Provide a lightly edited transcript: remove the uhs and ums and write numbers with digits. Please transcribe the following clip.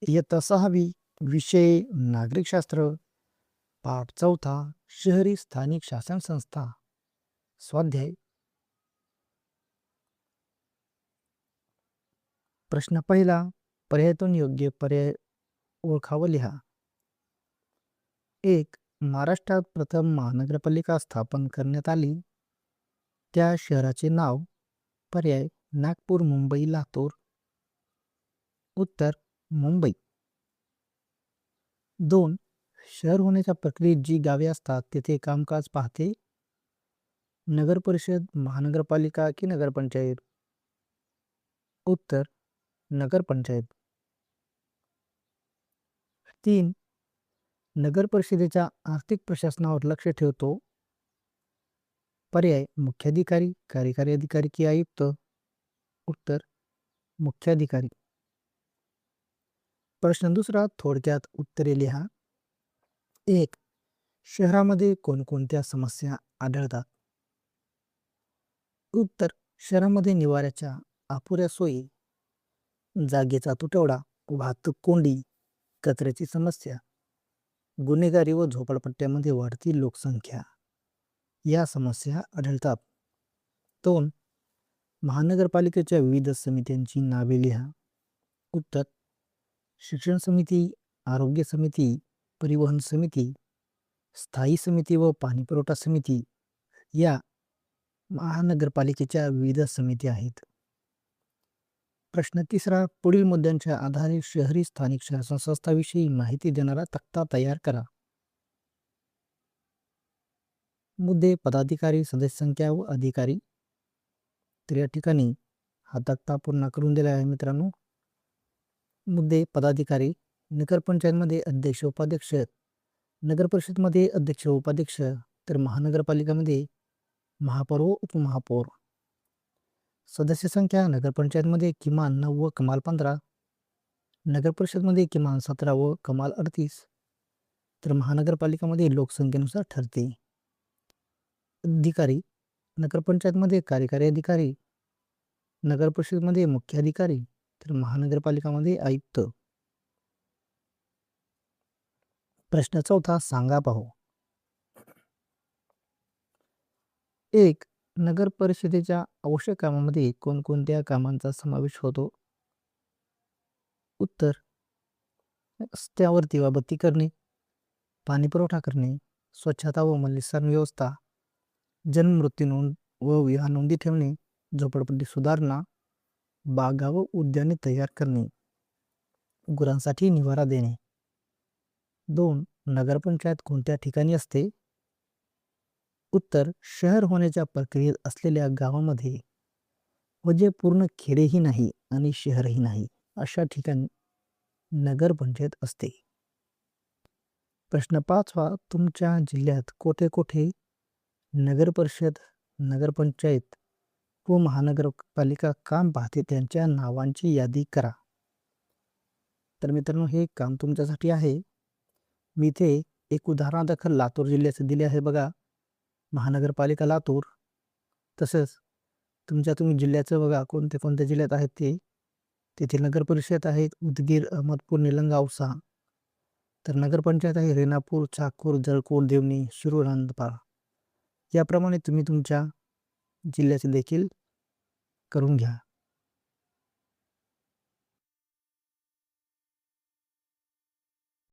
इयत्ता 6वी, विषय नागरिकशास्त्र, पाठ 4, शहरी स्थानिक शासन संस्था. स्वाध्याय. प्रश्न पहिला, पर्यायातून योग्य पर्याय ओळखा व लिहा. 1. महाराष्ट्रात प्रथम महानगरपालिका स्थापन करण्यात आली. त्या शहराचे नाव. पर्याय नागपूर, मुंबई, लातूर. उत्तर मुंबई. 2. शहर होण्याच्या प्रक्रियेत जी गावे असतात तेथे कामकाज पाहते. नगर परिषद, महानगरपालिका की नगरपंचायत. उत्तर नगरपंचायत. 3. नगर परिषदेच्या आर्थिक प्रशासनावर लक्ष ठेवतो. पर्याय मुख्याधिकारी, कार्यकारी अधिकारी की आयुक्त. उत्तर मुख्याधिकारी. प्रश्न दुसरा, थोडक्यात उत्तरे लिहा. 1. शहरामध्ये कोणकोणत्या समस्या आढळतात. उत्तर शहरामध्ये निवाऱ्याच्या अपुऱ्या सोयी, जागेचा तुटवडा, वाहतूक कोंडी, कचऱ्याची समस्या, गुन्हेगारी व झोपडपट्ट्यामध्ये वाढती लोकसंख्या या समस्या आढळतात. 2. महानगरपालिकेच्या विविध समित्यांची नावे लिहा. उत्तर शिक्षण समिती, आरोग्य समिती, परिवहन समिती, स्थायी समिती व पाणी पुरवठा समिती या महानगरपालिकेच्या विविध समिती आहेत. प्रश्न तिसरा, पुढील मुद्द्यांच्या आधारे शहरी स्थानिक शासन संस्थाविषयी माहिती देणारा तक्ता तयार करा. मुद्दे, पदाधिकारी, सदस्य संख्या व अधिकारी. तर या ठिकाणी हा तक्ता पूर्ण करून दिला आहे मित्रांनो. मुद्दे, पदाधिकारी. नगरपंचायतमध्ये अध्यक्ष, उपाध्यक्ष. नगर परिषदमध्ये अध्यक्ष, उपाध्यक्ष. तर महानगरपालिकामध्ये महापौर व उपमहापौर. सदस्य संख्या, नगरपंचायतमध्ये किमान 9 व कमाल 15. नगर परिषदमध्ये किमान 17 व कमाल 38. तर महानगरपालिकामध्ये लोकसंख्येनुसार ठरते. अधिकारी. नगरपंचायतमध्ये कार्यकारी अधिकारी, नगर परिषदमध्ये मुख्य अधिकारी, तर महानगरपालिकामध्ये आयुक्त. प्रश्न चौथा, सांगा पाहू. 1. नगर परिषदेच्या आवश्यक कामामध्ये कोणकोणत्या कामांचा समावेश होतो. उत्तर रस्त्यावर दिवाबत्ती करणे, पाणी पुरवठा करणे, स्वच्छता व मलनिस्सारण व्यवस्था, जन्म, मृत्यू नोंद व विवाह नोंदी ठेवणे, झोपडपट्टी सुधारणा, बागा व उद्याने तयार करणे, गुरांसाठी निवारा देणे. 2. नगरपंचायत कोणत्या ठिकाणी असते. उत्तर शहर होण्याच्या प्रक्रियेत असलेल्या गावामध्ये व जे पूर्ण खेडेही नाही आणि शहरही नाही अशा ठिकाणी नगरपंचायत असते. प्रश्न 5वा, तुमच्या जिल्ह्यात कोठे कोठे नगर परिषद, नगरपंचायत व महानगरपालिका काम पाहते त्यांच्या नावांची यादी करा. तर मित्रांनो, हे काम तुमच्यासाठी आहे. मी इथे एक उदाहरणादाखल लातूर जिल्ह्याचे दिले आहे बघा. महानगरपालिका लातूर. तसंच तुम्ही जिल्ह्याचं बघा कोणते कोणत्या जिल्ह्यात आहेत ते. तेथे नगर परिषद आहेत उदगीर, अहमदपूर, निलंगा, औसा. तर नगरपंचायत आहे रेणापूर, चाकूर, जळकोट, देवणी, शिरूर, आनंदपार. याप्रमाणे तुम्ही तुमच्या जिल्ह्याचे देखील करून घ्या.